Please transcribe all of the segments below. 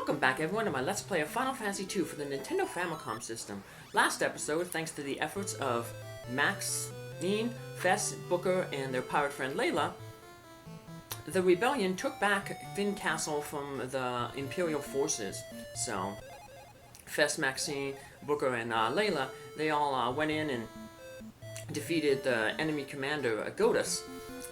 Welcome back everyone to my Let's Play of Final Fantasy II for the Nintendo Famicom system. Last episode, thanks to the efforts of Maxine, Fess, Booker, and their pirate friend Layla, the rebellion took back Fynn Castle from the imperial forces. So, Fess, Maxine, Booker, and Layla, they all went in and defeated the enemy commander, Godus.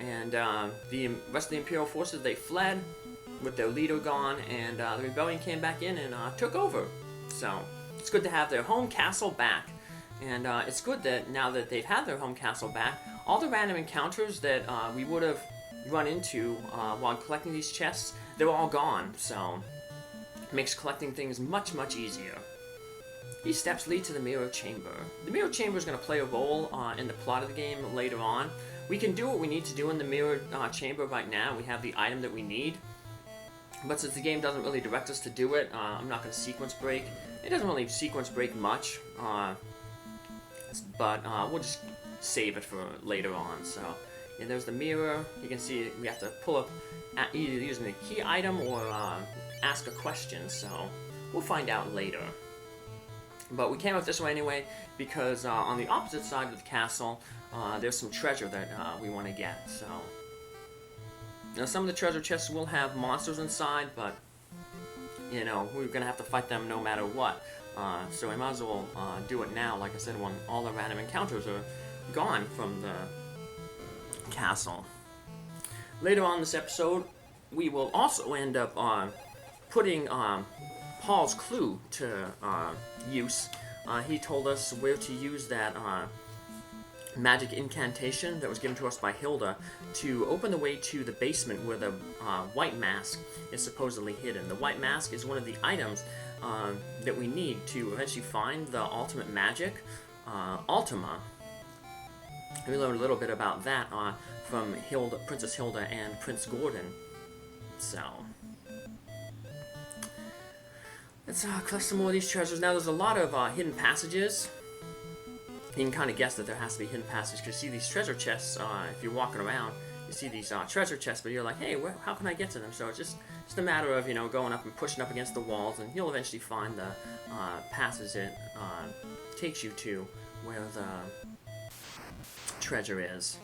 And the rest of the imperial forces, they fled with their leader gone, and the rebellion came back in and took over. So it's good to have their home castle back, and it's good that now that they've had their home castle back, all the random encounters that we would have run into while collecting these chests, they're all gone. So it makes collecting things much easier. These steps lead to the mirror chamber. The mirror chamber is going to play a role in the plot of the game later on. We can do what we need to do in the mirror chamber right now. We have the item that we need. But since the game doesn't really direct us to do it, I'm not going to sequence break. It doesn't really sequence break much, but we'll just save it for later on. So, yeah, there's the mirror. You can see we have to pull up either using a key item or ask a question. So, we'll find out later. But we came out this way anyway because on the opposite side of the castle, there's some treasure that we want to get. So. Now, some of the treasure chests will have monsters inside, but, you know, we're going to have to fight them no matter what. So I might as well do it now, like I said, when all the random encounters are gone from the castle. Later on in this episode, we will also end up putting Paul's clue to use. He told us where to use that magic incantation that was given to us by Hilda to open the way to the basement where the white mask is supposedly hidden. The white mask is one of the items that we need to eventually find the ultimate magic, ultima. We learned a little bit about that from Hilda, Princess Hilda and Prince Gordon. So let's collect some more of these treasures. Now there's a lot of hidden passages. You can kind of guess that there has to be hidden passages because you see these treasure chests. If you're walking around, you see these treasure chests, but you're like, hey, how can I get to them? So it's just a matter of, you know, going up and pushing up against the walls, and you'll eventually find the passage that takes you to where the treasure is.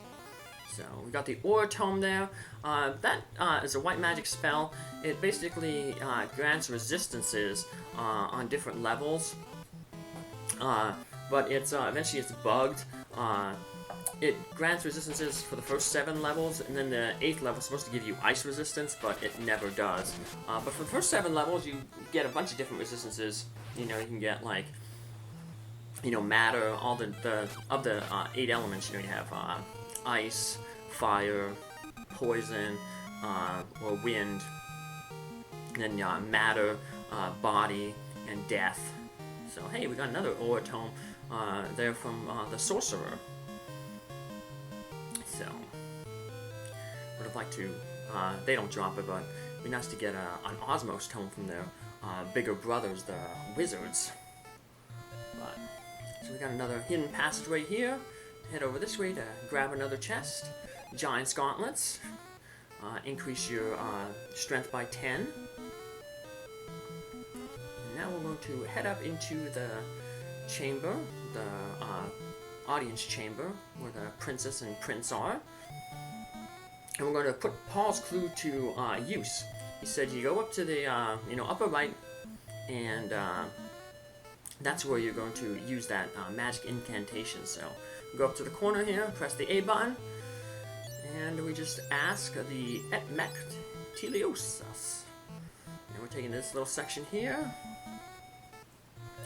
So we got the Aura Tome there. That is a white magic spell. It basically grants resistances on different levels. But it's eventually it's bugged. It grants resistances for the first 7 levels, and then the 8th level is supposed to give you ice resistance, but it never does. But for the first 7 levels, you get a bunch of different resistances. You know, you can get like, you know, matter, all the 8 elements. You know, you have ice, fire, poison, or wind, and then matter, body, and death. So hey, we got another Aura Tome there from the Sorcerer. So, would have liked to, they don't drop it, but it'd be nice to get an Osmos Tome from their bigger brothers, the Wizards. But, so we got another hidden passageway here. Head over this way to grab another chest. Giant's Gauntlets. Increase your strength by 10. Now we're going to head up into the chamber, the audience chamber, where the princess and prince are. And we're going to put Paul's clue to use. He said you go up to the upper right, and that's where you're going to use that magic incantation. So go up to the corner here, press the A button, and we just ask the Et Mech Teleosas. And we're taking this little section here.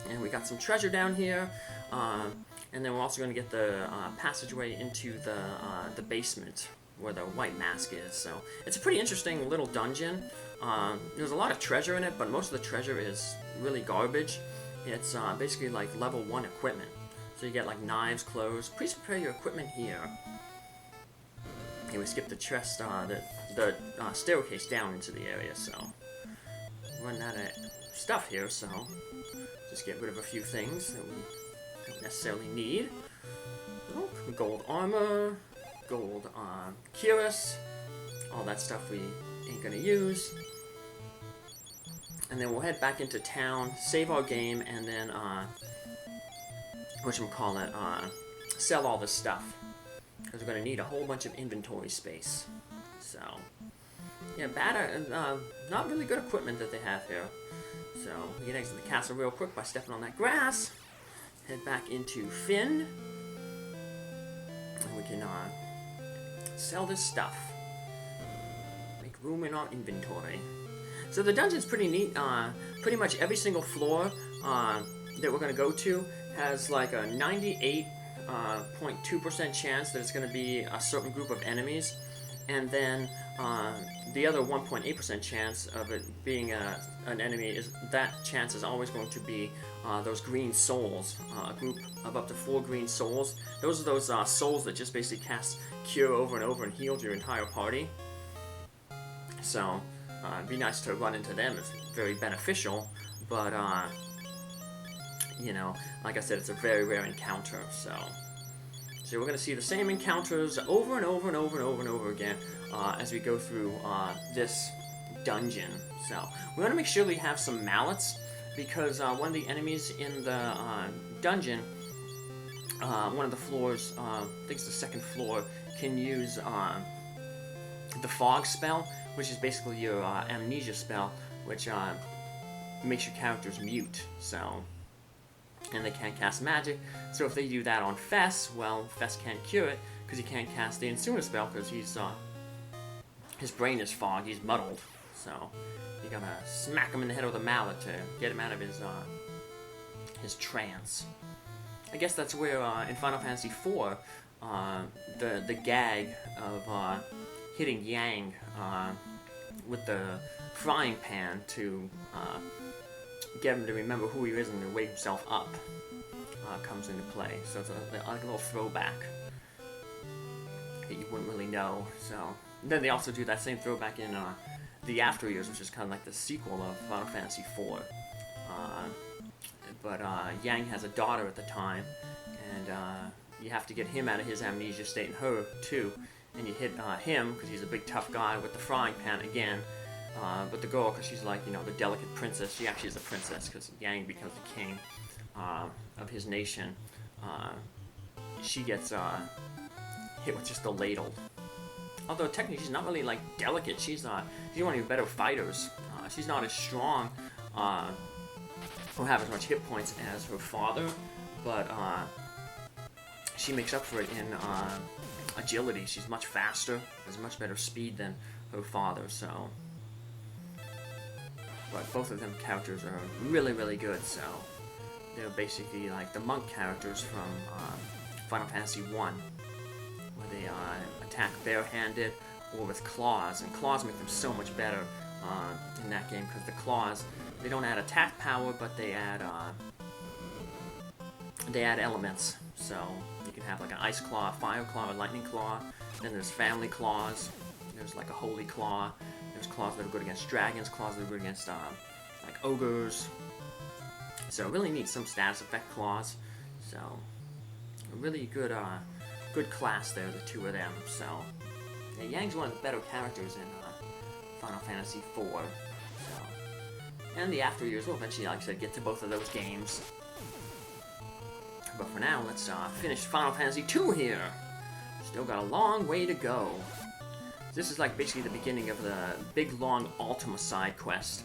And we got some treasure down here, and then we're also going to get the passageway into the basement where the white mask is. So it's a pretty interesting little dungeon. There's a lot of treasure in it, but most of the treasure is really garbage. It's basically like level 1 equipment. So you get like knives, clothes. Please prepare your equipment here. And we skip the chest, the staircase down into the area. So run out of stuff here. So. Just get rid of a few things that we don't necessarily need. Oh, gold armor, gold cuirass, all that stuff we ain't gonna use. and then we'll head back into town, save our game, and then, whatchamacallit, sell all this stuff. Because we're going to need a whole bunch of inventory space. So, yeah, not really good equipment that they have here. So, we can exit the castle real quick by stepping on that grass. Head back into Fynn. And we can, sell this stuff. Make room in our inventory. So the dungeon's pretty neat. Pretty much every single floor that we're going to go to has like a 98.2% chance that it's going to be a certain group of enemies. And then the other 1.8% chance of it being an enemy that chance is always going to be those green souls, a group of up to 4 green souls. Those are those souls that just basically cast cure over and over and heal your entire party. So it'd be nice to run into them. It's very beneficial, but you know, like I said, it's a very rare encounter. So we're going to see the same encounters over and over and over and over and over again as we go through this dungeon. So we want to make sure we have some mallets, because one of the enemies in the dungeon, one of the floors, I think it's the second floor, can use the fog spell, which is basically your amnesia spell, which makes your characters mute. So, and they can't cast magic. So if they do that on Fess, well, Fess can't cure it because he can't cast the Insuna spell because he's his brain is fogged, he's muddled. So you gotta smack him in the head with a mallet to get him out of his trance. I guess that's where in Final Fantasy IV, the gag of hitting Yang with the frying pan to get him to remember who he is and to wake himself up comes into play. So it's like a little throwback that you wouldn't really know. So then they also do that same throwback in the After Years, which is kind of like the sequel of Final Fantasy IV. But Yang has a daughter at the time, and you have to get him out of his amnesia state, and her too. And you hit him, because he's a big tough guy, with the frying pan again. But the girl, because she's like, you know, the delicate princess, she actually is a princess, because Yang becomes the king of his nation. She gets hit with just a ladle. Although technically she's not really like delicate, she's one of your better fighters. She's not as strong or have as much hit points as her father, but she makes up for it in agility. She's much faster, has much better speed than her father, so. But both of them characters are really, really good, so. They're basically like the monk characters from Final Fantasy I, where they attack barehanded or with claws, and claws make them so much better in that game, because the claws, they don't add attack power, but they add elements. So you can have like an ice claw, fire claw, a lightning claw. Then there's family claws. There's like a holy claw. There's claws that are good against dragons, claws that are good against like ogres. So really neat, some status effect claws. So a really good good class there, the two of them. So yeah, Yang's one of the better characters in Final Fantasy IV. So, and the After Years will eventually, like I said, get to both of those games. But for now, let's finish Final Fantasy II here. Still got a long way to go. This is like basically the beginning of the big, long Ultima side quest.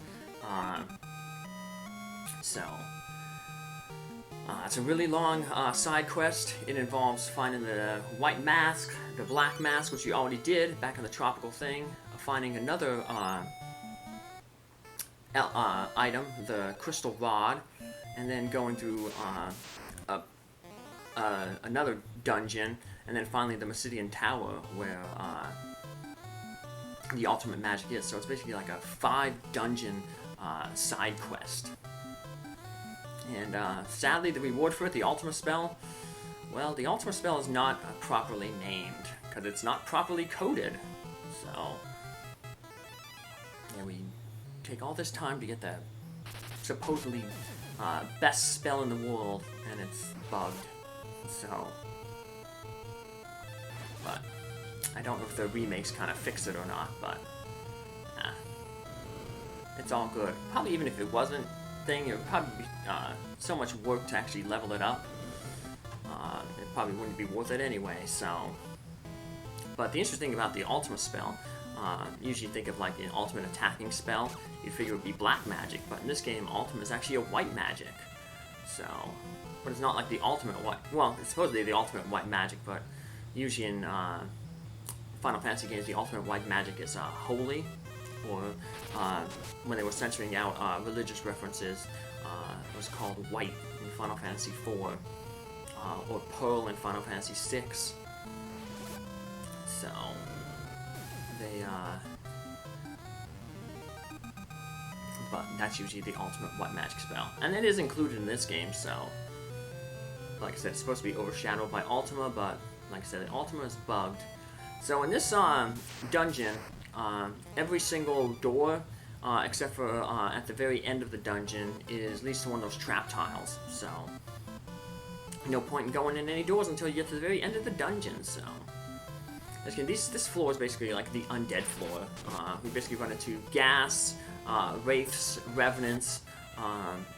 It's a really long side quest. It involves finding the white mask, the black mask, which you already did back in the tropical thing, finding another item, the crystal rod, and then going through another dungeon, and then finally the Massidian Tower, where the ultimate magic is. So it's basically like a 5-dungeon side quest. And sadly, the reward for it, the ultima spell, well, the ultima spell is not properly named, because it's not properly coded. So, yeah, we take all this time to get the supposedly best spell in the world, and it's bugged. So, but I don't know if the remakes kind of fix it or not, but it's all good. Probably even if it wasn't thing, it would probably be so much work to actually level it up. It probably wouldn't be worth it anyway, so. But the interesting thing about the ultimate spell, usually think of like an ultimate attacking spell, you'd figure it would be black magic, but in this game, ultimate is actually a white magic. So, but it's not like the ultimate white, well, it's supposedly the ultimate white magic, but usually in Final Fantasy games, the ultimate white magic is holy, or when they were censoring out religious references, it was called white in Final Fantasy IV, or pearl in Final Fantasy VI. So, they, but that's usually the ultimate white magic spell. And it is included in this game, so, like I said, it's supposed to be overshadowed by Ultima, but, like I said, the Ultima is bugged. So in this dungeon, every single door, except for at the very end of the dungeon, is leads to one of those trap tiles, so no point in going in any doors until you get to the very end of the dungeon, so. This floor is basically like the undead floor. We basically run into ghast, wraiths, revenants.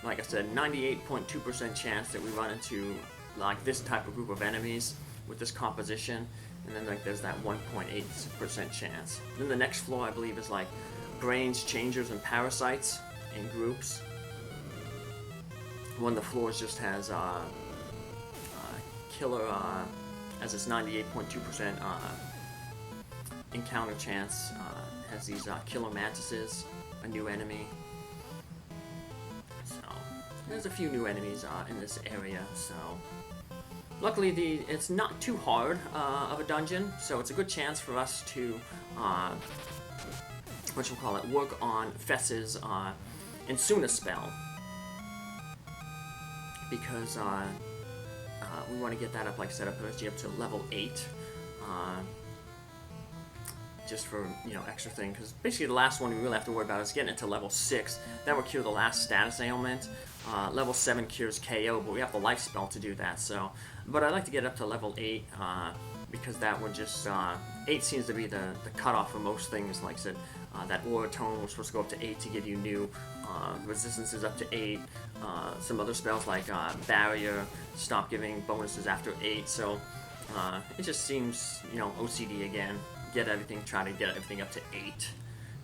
Like I said, 98.2% chance that we run into like this type of group of enemies with this composition, and then like there's that 1.8% chance. Then the next floor, I believe, is like brains, changers, and parasites in groups. One of the floors just has killer, as its 98.2% encounter chance, has these killer mantises, a new enemy. So there's a few new enemies in this area. So luckily, it's not too hard of a dungeon, so it's a good chance for us to work on Fess's Insuna spell, because we want to get that up, like I said, up to level 8, just for, you know, extra thing, because basically the last one we really have to worry about is getting it to level 6. That will cure the last status ailment. Level 7 cures KO, but we have the life spell to do that, so. But I'd like to get up to level 8, because that would just, 8 seems to be the cutoff for most things. Like I said, that aura tone was supposed to go up to 8 to give you new resistances up to 8. Some other spells like barrier stop giving bonuses after 8. So it just seems, you know, OCD again. Try to get everything up to 8.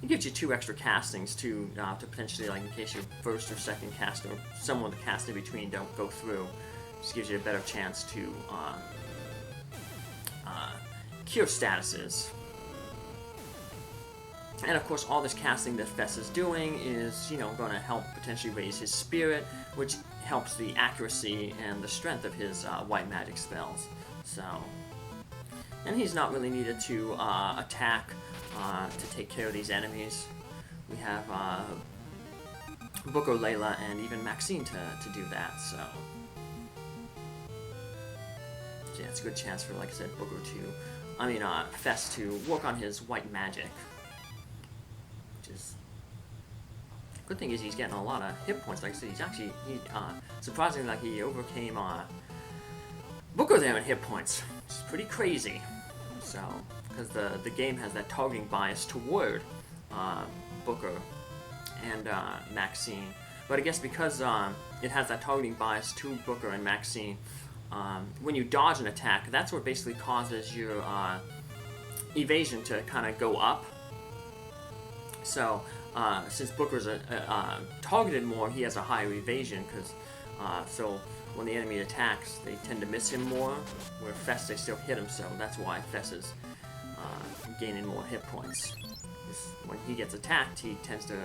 It gives you 2 extra castings too, to potentially, like, in case your first or second cast or someone to cast in between don't go through. Just gives you a better chance to cure statuses. And of course, all this casting that Fess is doing is, you know, going to help potentially raise his spirit, which helps the accuracy and the strength of his white magic spells. So, and he's not really needed to attack to take care of these enemies. We have Booker, Layla, and even Maxine to do that. So yeah, it's a good chance for, like I said, Fess to work on his white magic. Good thing is he's getting a lot of hit points. Like I said, surprisingly, like, he overcame Booker there in hit points, which is pretty crazy. So, because the game has that targeting bias toward Booker and Maxine, but I guess because it has that targeting bias to Booker and Maxine, when you dodge an attack, that's what basically causes your evasion to kind of go up. So, since Booker's targeted more, he has a higher evasion, because so when the enemy attacks, they tend to miss him more, where Fess, they still hit him, so that's why Fess is gaining more hit points. When he gets attacked, he tends to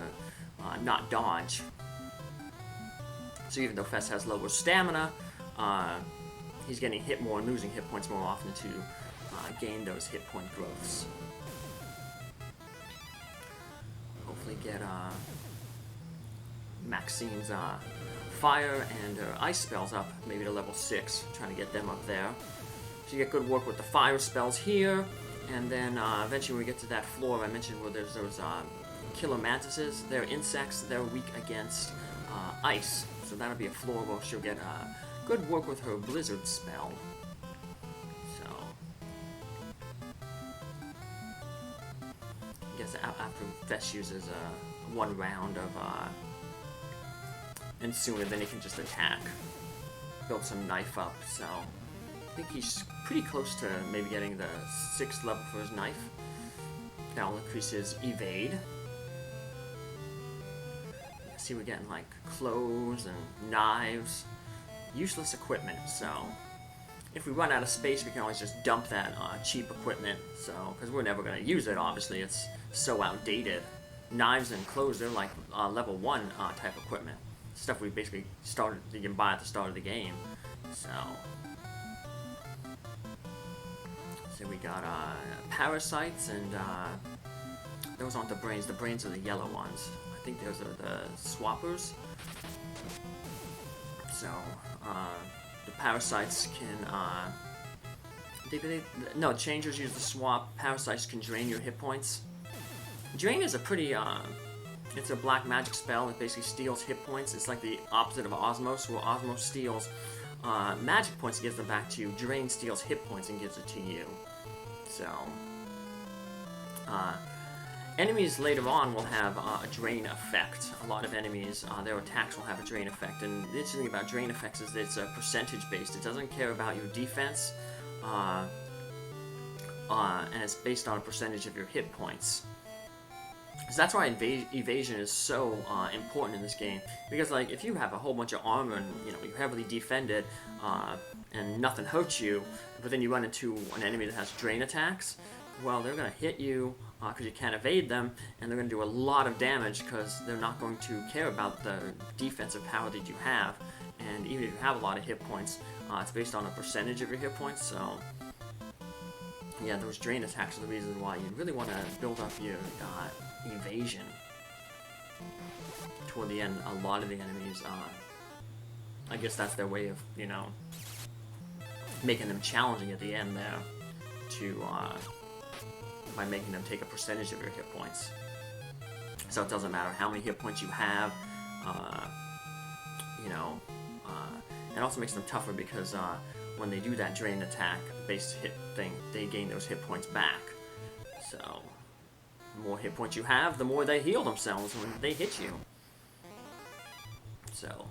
not dodge. So even though Fess has lower stamina, he's getting hit more and losing hit points more often to gain those hit point growths. Hopefully get Maxine's fire and her ice spells up, maybe to level 6, trying to get them up there. So you get good work with the fire spells here, and then eventually when we get to that floor I mentioned where there's those killer mantises, they're insects, they're weak against ice. So that'll be a floor where she'll get good work with her blizzard spell. So I guess after Fess uses one round of and sooner, then he can just attack. Build some knife up, so I think he's pretty close to maybe getting the 6th level for his knife. That'll increase his evade. See, we're getting like clothes and knives, useless equipment, so if we run out of space, we can always just dump that cheap equipment, so, because we're never going to use it, obviously, it's so outdated. Knives and clothes, they're like level 1 type equipment. Stuff we basically you can buy at the start of the game, so we got parasites, and those aren't the brains are the yellow ones. I think those are the swappers. So, the parasites can, no, changers use the swap. Parasites can drain your hit points. Drain is a pretty, it's a black magic spell. It basically steals hit points. It's like the opposite of Osmos, where Osmos steals magic points and gives them back to you. Drain steals hit points and gives it to you. So, enemies later on will have a drain effect. A lot of enemies, their attacks will have a drain effect. And the interesting thing about drain effects is that it's percentage based. It doesn't care about your defense, and it's based on a percentage of your hit points. So that's why evasion is so important in this game. Because like, if you have a whole bunch of armor and you're heavily defended, and nothing hurts you, but then you run into an enemy that has drain attacks, well, they're going to hit you because you can't evade them, and they're going to do a lot of damage because they're not going to care about the defensive power that you have. And even if you have a lot of hit points, it's based on a percentage of your hit points, so yeah, those drain attacks are the reason why you really want to build up your evasion. Toward the end, a lot of the enemies, I guess that's their way of, making them challenging at the end there, to, by making them take a percentage of your hit points. So it doesn't matter how many hit points you have, it also makes them tougher because, when they do that drain attack based hit thing, they gain those hit points back. So, the more hit points you have, the more they heal themselves when they hit you. So,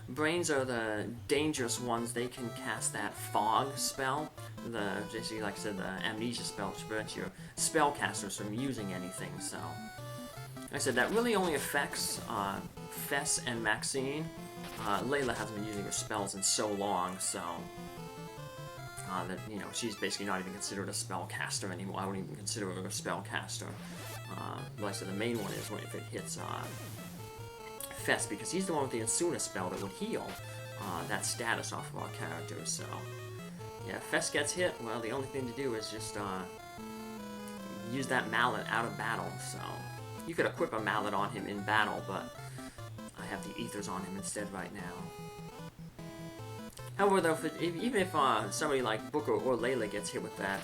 brains are the dangerous ones. They can cast that fog spell, basically, like I said, the amnesia spell, which prevents your spellcasters from using anything. So, like I said, that really only affects Fess and Maxine. Layla hasn't been using her spells in so long, so that she's basically not even considered a spellcaster anymore. I wouldn't even consider her a spellcaster. Like I said, the main one is if it hits Fess, because he's the one with the Insuna spell that would heal that status off of our characters. So yeah, if Fess gets hit, well, the only thing to do is just use that mallet out of battle. So you could equip a mallet on him in battle, but I have the ethers on him instead right now. However, though, even if somebody like Booker or Layla gets hit with that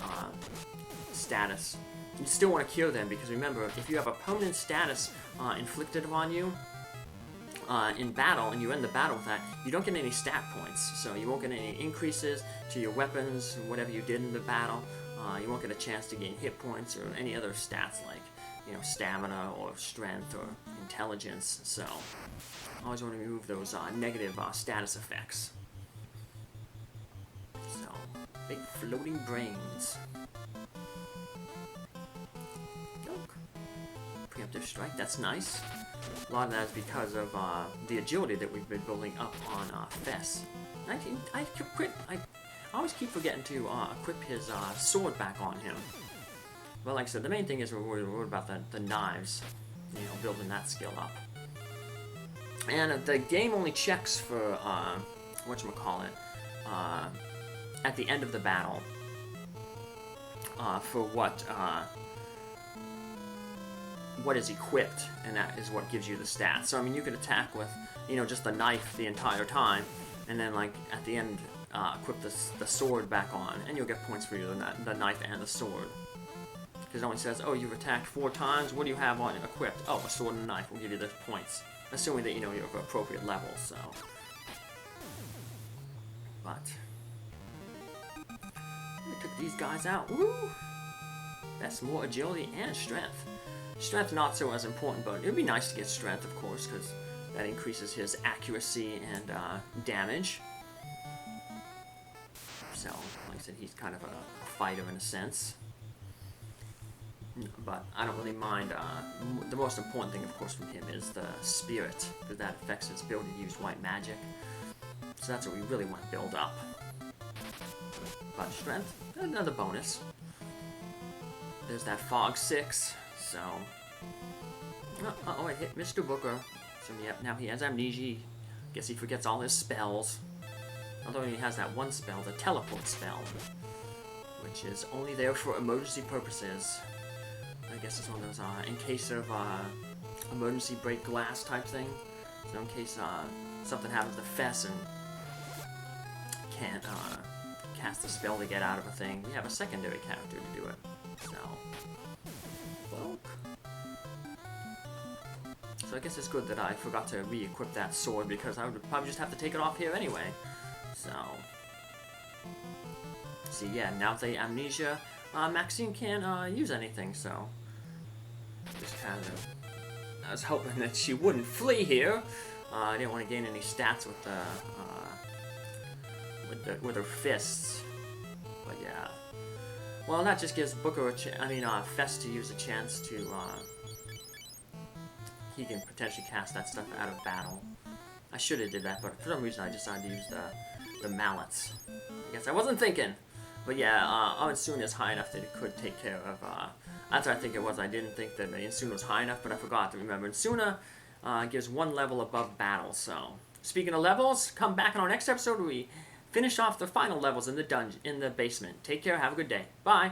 status, you still want to cure them, because remember, if you have a permanent status inflicted upon you in battle, and you end the battle with that, you don't get any stat points. So you won't get any increases to your weapons, whatever you did in the battle. You won't get a chance to gain hit points or any other stats like stamina or strength or intelligence. So I always want to remove those negative status effects. So, big floating brains. Yoke. Preemptive strike, that's nice. A lot of that is because of the agility that we've been building up on Fess. I always keep forgetting to equip his sword back on him. But like I said, the main thing is we're worried about the knives, building that skill up. And the game only checks for, whatchamacallit, at the end of the battle, for what is equipped, and that is what gives you the stats. So, I mean, you could attack with, just the knife the entire time, and then, like, at the end, equip the sword back on, and you'll get points for the knife and the sword. Because it only says, oh, you've attacked 4 times, what do you have on it equipped? Oh, a sword and a knife will give you the points. Assuming that, you're of appropriate level, so. But we took these guys out. Woo! That's more agility and strength. Strength not so as important, but it would be nice to get strength, of course, because that increases his accuracy and damage. So, like I said, he's kind of a fighter in a sense. But I don't really mind. The most important thing, of course, from him is the spirit, because that affects his ability to use white magic. So that's what we really want to build up. But strength, another bonus. There's that fog 6, so... Oh, I hit Mr. Booker. So yep, now he has amnesia. Guess he forgets all his spells. Although he has that one spell, the teleport spell, which is only there for emergency purposes. I guess it's one of those, in case of emergency break glass type thing. So in case something happens to Fess and can't cast a spell to get out of a thing, we have a secondary character to do it. So, so I guess it's good that I forgot to re-equip that sword, because I would probably just have to take it off here anyway. So, see, yeah, now with the amnesia, Maxine can't use anything, so just kind of, I was hoping that she wouldn't flee here. I didn't want to gain any stats with with her fists, but yeah. Well, that just gives Booker Fess to use a chance to, he can potentially cast that stuff out of battle. I should have did that, but for some reason I decided to use the mallets. I guess I wasn't thinking. But yeah, Insuna is high enough that it could take care of, that's what I think it was. I didn't think that Insuna was high enough, but I forgot to remember. Insuna gives 1 level above battle, so. Speaking of levels, come back in our next episode where we finish off the final levels in the dungeon, in the basement. Take care, have a good day. Bye!